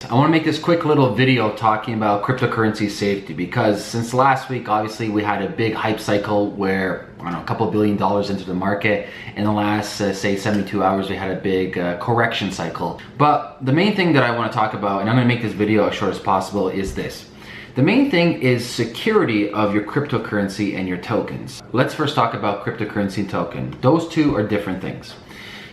I want to make this quick little video talking about cryptocurrency safety because since last week, obviously we had a big hype cycle where, I don't know, a couple $1 billion into the market. In the last, say 72 hours, we had a big correction cycle. But the main thing that I want to talk about, and I'm going to make this video as short as possible, is this. The main thing is security of your cryptocurrency and your tokens. Let's first talk about cryptocurrency and token. Those two are different things.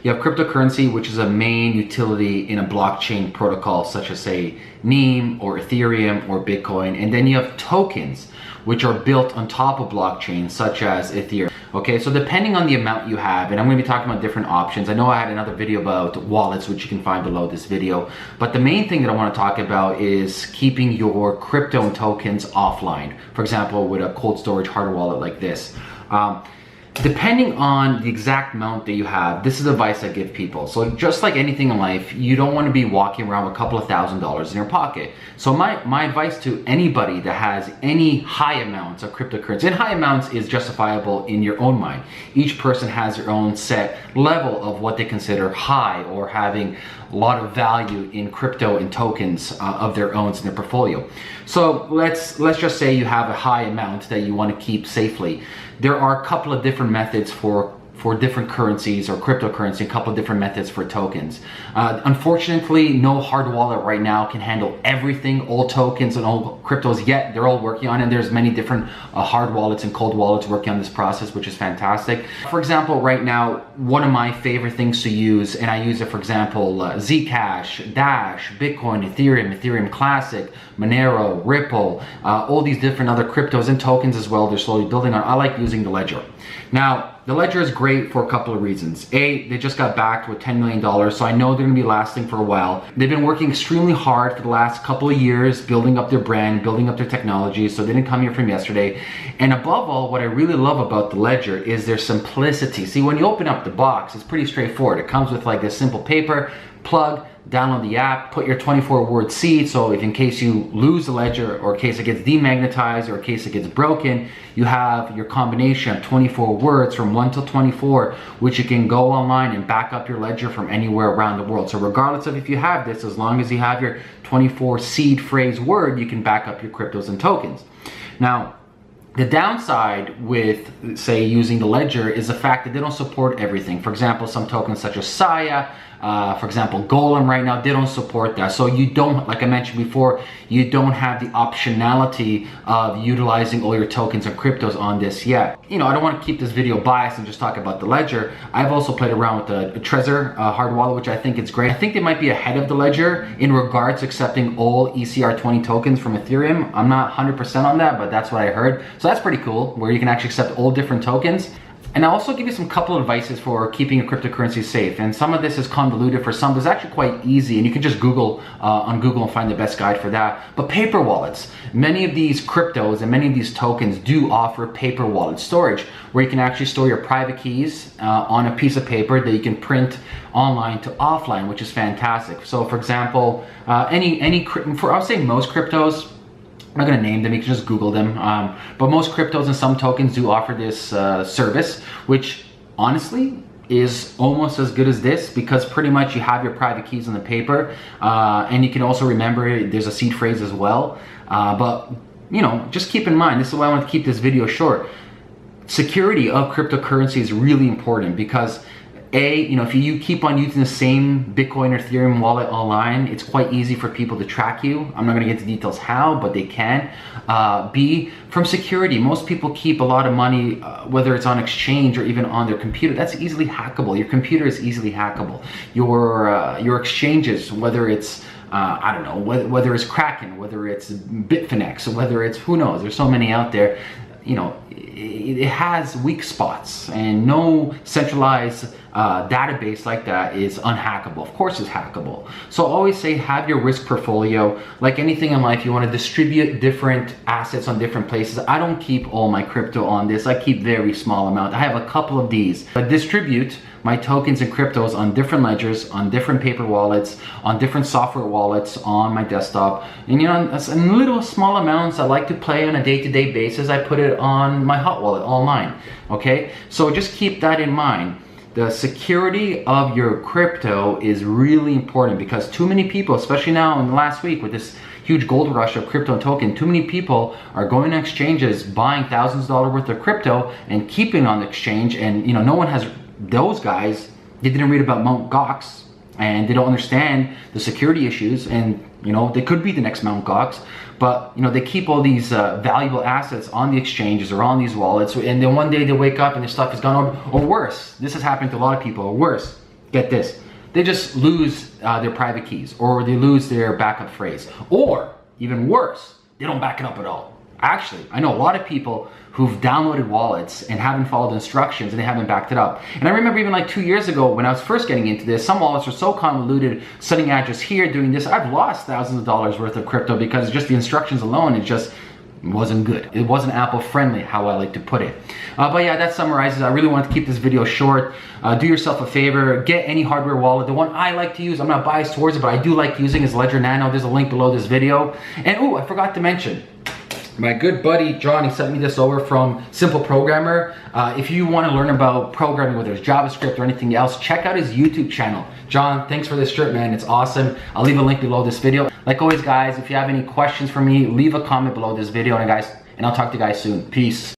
You have cryptocurrency, which is a main utility in a blockchain protocol such as say Neem or Ethereum or Bitcoin. And then you have tokens, which are built on top of blockchains such as Ethereum. Okay, so depending on the amount you have, and I'm going to be talking about different options. I know I had another video about wallets, which you can find below this video. But the main thing that I want to talk about is keeping your crypto and tokens offline. For example, with a cold storage hardware wallet like this. Depending on the exact amount that you have, this is advice I give people. So just like anything in life, you don't want to be walking around with a couple of $1,000s in your pocket. So my advice to anybody that has any high amounts of cryptocurrency, and high amounts is justifiable in your own mind. Each person has their own set level of what they consider high or having a lot of value in crypto and tokens of their own in their portfolio. So let's just say you have a high amount that you want to keep safely. There are a couple of different methods for different currencies or cryptocurrency, a couple of different methods for tokens. Unfortunately, no hard wallet right now can handle everything, all tokens and all cryptos yet. They're all working on it. And there's many different hard wallets and cold wallets working on this process, which is fantastic. For example, right now, one of my favorite things to use, and I use it, for example, Zcash, Dash, Bitcoin, Ethereum Classic, Monero, Ripple, all these different other cryptos and tokens as well. They're slowly building on. I like using the Ledger. Now, the Ledger is great for a couple of reasons. A, they just got backed with $10 million, so I know they're gonna be lasting for a while. They've been working extremely hard for the last couple of years, building up their brand, building up their technology, so they didn't come here from yesterday. And above all, what I really love about the Ledger is their simplicity. See, when you open up the box, it's pretty straightforward. It comes with like this simple paper, plug, download the app, put your 24-word seed, so if in case you lose the Ledger or in case it gets demagnetized or in case it gets broken, you have your combination of 24 words from 1 to 24, which you can go online and back up your Ledger from anywhere around the world. So regardless of if you have this, as long as you have your 24 seed phrase word, you can back up your cryptos and tokens. Now, the downside with, say, using the Ledger is the fact that they don't support everything. For example, some tokens such as Saya, for example, Golem right now, they don't support that. So you don't, like I mentioned before, you don't have the optionality of utilizing all your tokens and cryptos on this yet. You know, I don't want to keep this video biased and just talk about the Ledger. I've also played around with the Trezor hard wallet, which I think is great. I think they might be ahead of the Ledger in regards to accepting all ECR20 tokens from Ethereum. I'm not 100% on that, but that's what I heard. So that's pretty cool, where you can actually accept all different tokens. And I'll also give you some couple of advices for keeping your cryptocurrency safe. And some of this is convoluted for some, but it's actually quite easy. And you can just Google on Google and find the best guide for that. But paper wallets, many of these cryptos and many of these tokens do offer paper wallet storage, where you can actually store your private keys on a piece of paper that you can print online to offline, which is fantastic. So for example, I would say most cryptos, I'm not going to name them, you can just Google them, but most cryptos and some tokens do offer this service, which honestly is almost as good as this, because pretty much you have your private keys on the paper, and you can also remember there's a seed phrase as well. But you know, just keep in mind, this is why I want to keep this video short. Security of cryptocurrency is really important because you know, if you keep on using the same Bitcoin or Ethereum wallet online, it's quite easy for people to track you. I'm not going to get into details how, but they can. B, from security, most people keep a lot of money, whether it's on exchange or even on their computer. That's easily hackable. Your computer is easily hackable. Your exchanges, whether it's I don't know, whether it's Kraken, whether it's Bitfinex, whether it's, who knows, there's so many out there. You know, it has weak spots, and no centralized database like that is unhackable. Of course it's hackable. So always say have your risk portfolio. Like anything in life, you want to distribute different assets on different places. I don't keep all my crypto on this. I keep very small amount. I have a couple of these, but distribute my tokens and cryptos on different ledgers, on different paper wallets, on different software wallets on my desktop. And you know, in little small amounts I like to play on a day-to-day basis, I put it on my hot wallet online. Okay, so just keep that in mind. the security of your crypto is really important, because too many people, especially now in the last week with this huge gold rush of crypto and token, too many people are going to exchanges, buying thousands of dollars worth of crypto and keeping on the exchange. And you know, no one has, those guys, they didn't read about Mt. Gox, and they don't understand the security issues, and you know, they could be the next Mt. Gox, but you know, they keep all these valuable assets on the exchanges or on these wallets, and then one day they wake up and their stuff is gone, or worse, this has happened to a lot of people, or worse, get this, they just lose their private keys, or they lose their backup phrase, or even worse, they don't back it up at all. Actually, I know a lot of people who've downloaded wallets and haven't followed instructions and they haven't backed it up. And I remember even like 2 years ago when I was first getting into this, some wallets are so convoluted, setting address here, doing this. I've lost thousands of dollars worth of crypto because just the instructions alone, it just wasn't good. It wasn't Apple friendly, how I like to put it. But yeah, that summarizes. I really want to keep this video short. Do yourself a favor, get any hardware wallet. The one I like to use, I'm not biased towards it, but I do like using, is Ledger Nano. There's a link below this video. And oh, I forgot to mention, my good buddy John, he sent me this over from Simple Programmer. If you want to learn about programming, whether it's JavaScript or anything else, check out his YouTube channel. John, thanks for this shirt, man. It's awesome. I'll leave a link below this video. Like always, guys, if you have any questions for me, leave a comment below this video, and I'll talk to you guys soon. Peace.